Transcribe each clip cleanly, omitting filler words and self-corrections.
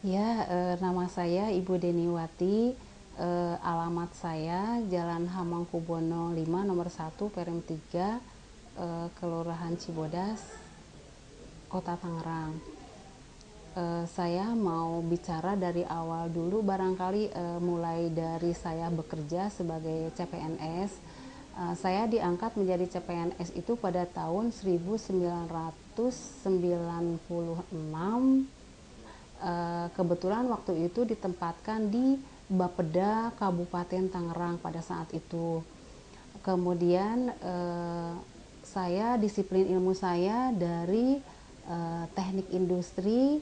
Ya, nama saya Ibu Deniwati, alamat saya Jalan Hamengkubuwono 5 nomor 1 Perem 3, Kelurahan Cibodas, Kota Tangerang. Saya mau bicara dari awal dulu, barangkali mulai dari saya bekerja sebagai CPNS. Saya diangkat menjadi CPNS itu pada tahun 1996. Kebetulan waktu itu ditempatkan di Bapeda Kabupaten Tangerang pada saat itu. Kemudian saya disiplin ilmu saya dari teknik industri,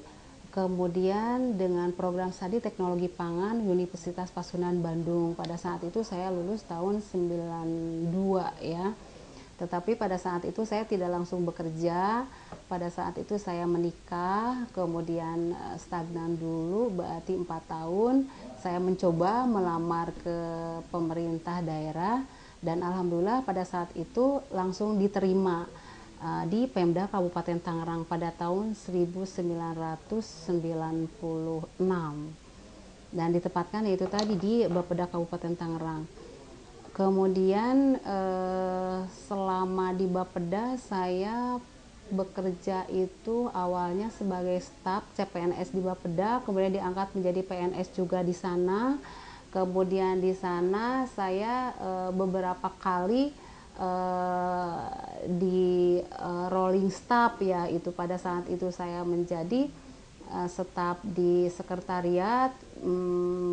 kemudian dengan program studi teknologi pangan Universitas Pasundan Bandung. Pada saat itu saya lulus tahun 92 ya. Tetapi pada saat itu saya tidak langsung bekerja. Pada saat itu saya menikah, kemudian stagnan dulu, berarti 4 tahun. Saya mencoba melamar ke pemerintah daerah dan alhamdulillah pada saat itu langsung diterima di Pemda Kabupaten Tangerang pada tahun 1996 dan ditempatkan yaitu tadi di Bapeda Kabupaten Tangerang. Kemudian selama di Bapeda saya bekerja itu awalnya sebagai staf CPNS di Bapeda, kemudian diangkat menjadi PNS juga di sana. Kemudian di sana saya beberapa kali di rolling staff ya, itu pada saat itu saya menjadi staf di sekretariat,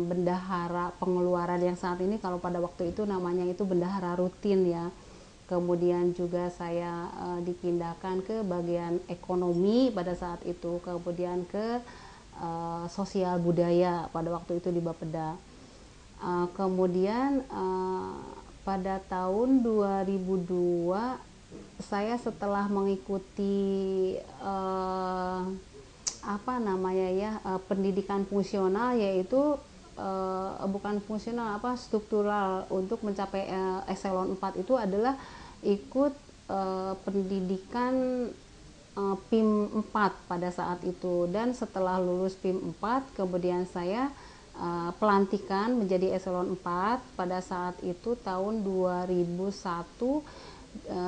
bendahara pengeluaran yang saat ini kalau pada waktu itu namanya itu bendahara rutin ya. Kemudian juga saya dipindahkan ke bagian ekonomi pada saat itu, kemudian ke sosial budaya pada waktu itu di Bapeda. Kemudian pada tahun 2002 saya setelah mengikuti pendidikan fungsional, yaitu bukan fungsional, struktural untuk mencapai eselon 4 itu adalah ikut pendidikan PIM 4 pada saat itu. Dan setelah lulus PIM 4 kemudian saya pelantikan menjadi eselon 4 pada saat itu tahun 2001.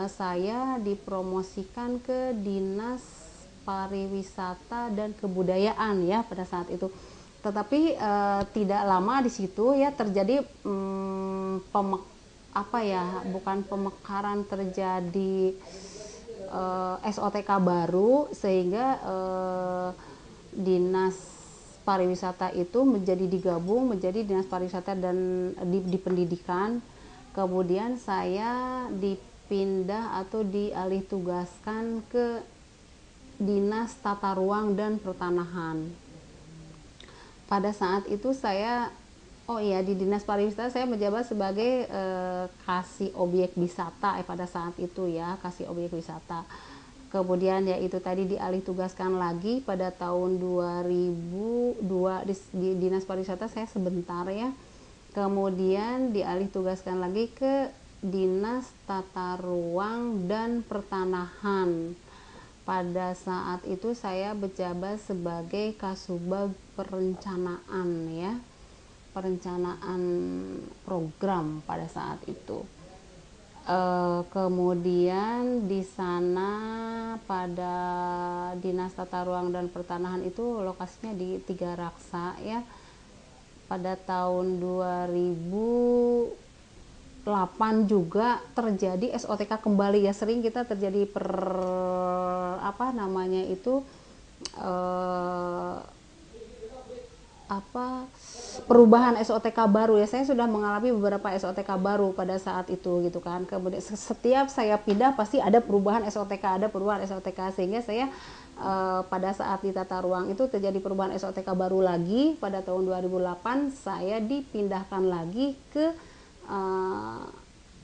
Saya dipromosikan ke Dinas Pariwisata dan Kebudayaan ya pada saat itu. Tetapi tidak lama di situ ya terjadi bukan pemekaran, terjadi SOTK baru, sehingga Dinas Pariwisata itu menjadi digabung menjadi Dinas Pariwisata dan di pendidikan. Kemudian saya dipindah atau dialih tugaskan ke Dinas Tata Ruang dan Pertanahan. Pada saat itu saya di Dinas Pariwisata saya menjabat sebagai kasih objek wisata pada saat itu ya, kasih objek wisata. Kemudian ya itu tadi dialih tugaskan lagi pada tahun 2002 di Dinas Pariwisata saya sebentar ya. Kemudian dialih tugaskan lagi ke Dinas Tata Ruang dan Pertanahan. Pada saat itu saya menjabat sebagai Kasubag Perencanaan ya, perencanaan program pada saat itu. Kemudian di sana pada Dinas Tata Ruang dan Pertanahan itu lokasinya di Tiga Raksa ya. Pada tahun 2008 juga terjadi SOTK kembali ya, sering kita terjadi perubahan SOTK baru ya. Saya sudah mengalami beberapa SOTK baru pada saat itu gitu kan. Kemudian setiap saya pindah pasti ada perubahan SOTK, sehingga saya pada saat di tata ruang itu terjadi perubahan SOTK baru lagi. Pada tahun 2008 saya dipindahkan lagi ke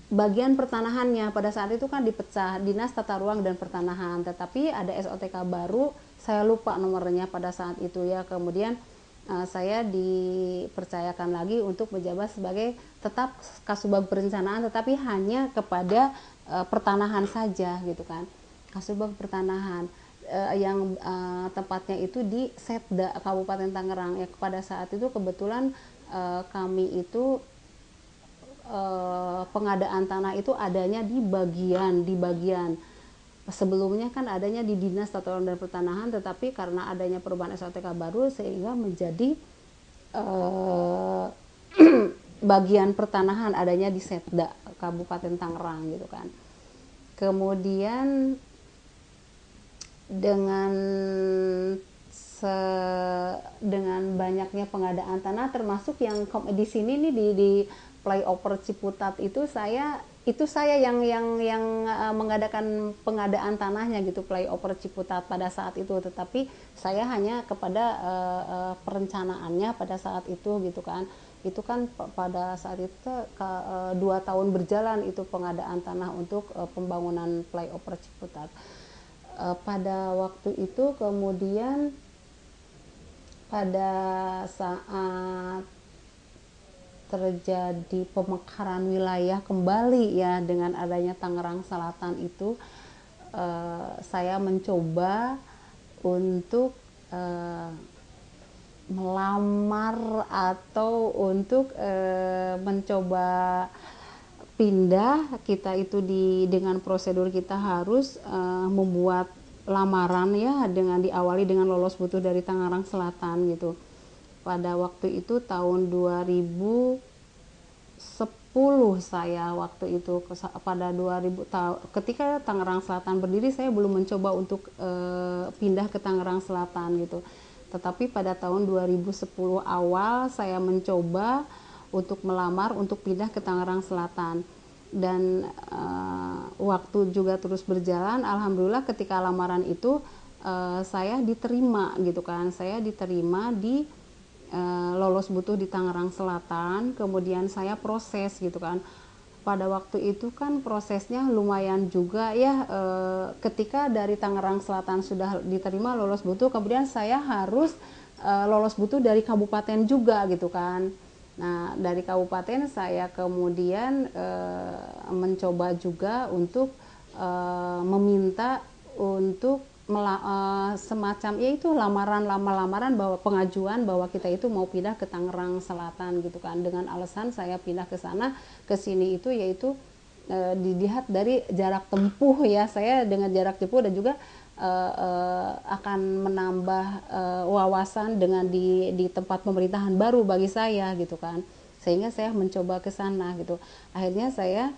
bagian pertanahannya. Pada saat itu kan dipecah Dinas Tata Ruang dan Pertanahan, tetapi ada SOTK baru, saya lupa nomornya pada saat itu ya. Kemudian saya dipercayakan lagi untuk menjabat sebagai tetap Kasubag Perencanaan, tetapi hanya kepada pertanahan saja gitu kan, Kasubag Pertanahan. tempatnya itu di Setda Kabupaten Tangerang ya. Pada saat itu kebetulan kami itu pengadaan tanah itu adanya di bagian sebelumnya kan adanya di Dinas Tata Ruang dan Pertanahan, tetapi karena adanya perubahan SOTK baru sehingga menjadi bagian pertanahan adanya di Setda Kabupaten Tangerang gitu kan. Kemudian dengan banyaknya pengadaan tanah, termasuk yang di sini nih di Flyover Ciputat itu saya yang mengadakan pengadaan tanahnya gitu, Flyover Ciputat pada saat itu, tetapi saya hanya kepada perencanaannya pada saat itu gitu kan. Itu kan pada saat itu 2 tahun berjalan itu pengadaan tanah untuk pembangunan Flyover Ciputat. Pada waktu itu kemudian pada saat terjadi pemekaran wilayah kembali ya dengan adanya Tangerang Selatan itu, saya mencoba untuk melamar atau untuk mencoba pindah. Kita itu dengan prosedur kita harus membuat lamaran ya, dengan diawali dengan lolos butuh dari Tangerang Selatan gitu. Pada waktu itu tahun 2010 saya waktu itu pada 2000 ketika Tangerang Selatan berdiri, saya belum mencoba untuk pindah ke Tangerang Selatan gitu. Tetapi pada tahun 2010 awal saya mencoba untuk melamar untuk pindah ke Tangerang Selatan. Dan waktu juga terus berjalan, alhamdulillah ketika lamaran itu saya diterima gitu kan. Saya diterima di lolos butuh di Tangerang Selatan, kemudian saya proses gitu kan. Pada waktu itu kan prosesnya lumayan juga ya, ketika dari Tangerang Selatan sudah diterima lolos butuh, kemudian saya harus lolos butuh dari kabupaten juga gitu kan. Nah, dari kabupaten saya kemudian mencoba juga untuk meminta untuk semacam yaitu lamaran bahwa pengajuan bahwa kita itu mau pindah ke Tangerang Selatan gitu kan, dengan alasan saya pindah ke sana ke sini itu yaitu dilihat dari jarak tempuh ya, saya dengan jarak tempuh dan juga akan menambah wawasan dengan di tempat pemerintahan baru bagi saya gitu kan, sehingga saya mencoba ke sana gitu. Akhirnya saya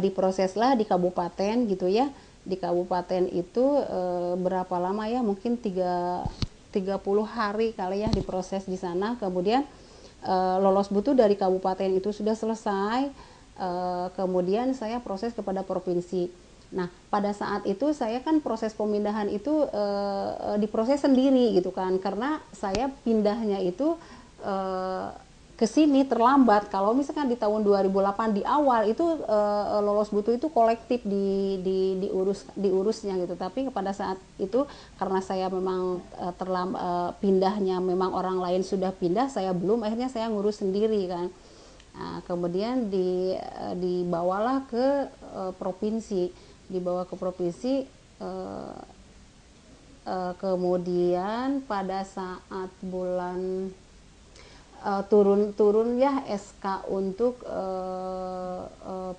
diproseslah di kabupaten gitu ya. Di kabupaten itu berapa lama ya, mungkin 30 hari kali ya diproses di sana. Kemudian lolos butuh dari kabupaten itu sudah selesai, kemudian saya proses kepada provinsi. Nah, pada saat itu saya kan proses pemindahan itu diproses sendiri gitu kan, karena saya pindahnya itu ke sini terlambat. Kalau misalkan di tahun 2008 di awal itu lolos butuh itu kolektif diurusnya gitu. Tapi pada saat itu karena saya memang pindahnya memang orang lain sudah pindah, saya belum, akhirnya saya ngurus sendiri kan. Nah, kemudian dibawalah ke provinsi, dibawa ke provinsi. Kemudian pada saat bulan turun ya SK untuk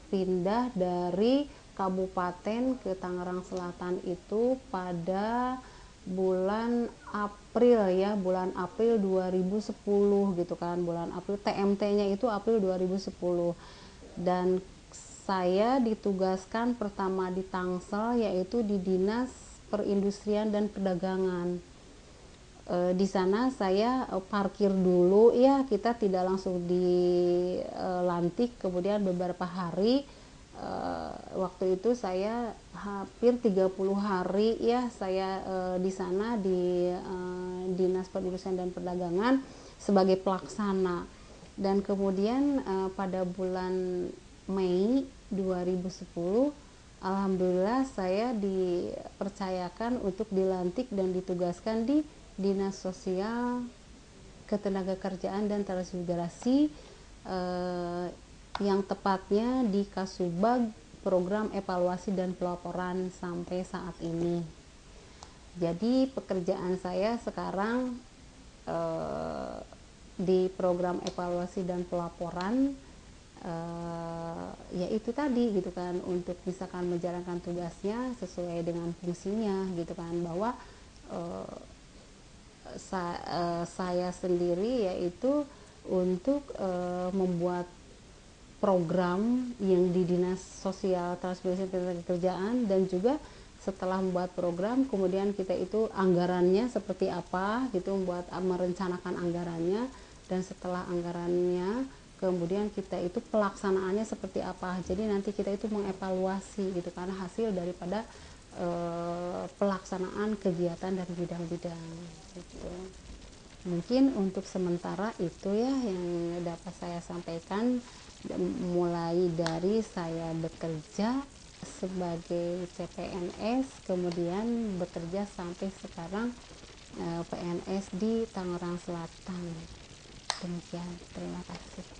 pindah dari kabupaten ke Tangerang Selatan itu pada bulan April ya, bulan April 2010 gitu kan, bulan April, TMT-nya itu April 2010. Dan saya ditugaskan pertama di Tangsel, yaitu di Dinas Perindustrian dan Perdagangan. Di sana saya parkir dulu ya, kita tidak langsung dilantik. Kemudian beberapa hari, waktu itu saya hampir 30 hari ya saya di sana di Dinas Perindustrian dan Perdagangan sebagai pelaksana. Dan kemudian pada bulan Mei 2010 alhamdulillah saya dipercayakan untuk dilantik dan ditugaskan di Dinas Sosial, Ketenagakerjaan dan Transmigrasi, yang tepatnya di Kasubag, Program Evaluasi dan Pelaporan sampai saat ini. Jadi pekerjaan saya sekarang di program evaluasi dan pelaporan, ya itu tadi gitu kan, untuk misalkan menjalankan tugasnya sesuai dengan fungsinya gitu kan, bahwa eh, saya sendiri yaitu untuk membuat program yang di Dinas Sosial Transmigrasi Ketenagakerjaan, dan juga setelah membuat program kemudian kita itu anggarannya seperti apa gitu, membuat merencanakan anggarannya, dan setelah anggarannya kemudian kita itu pelaksanaannya seperti apa. Jadi nanti kita itu mengevaluasi gitu karena hasil daripada pelaksanaan kegiatan dari bidang-bidang gitu. Mungkin untuk sementara itu ya yang dapat saya sampaikan, mulai dari saya bekerja sebagai CPNS, kemudian bekerja sampai sekarang PNS di Tangerang Selatan. Demikian, terima kasih.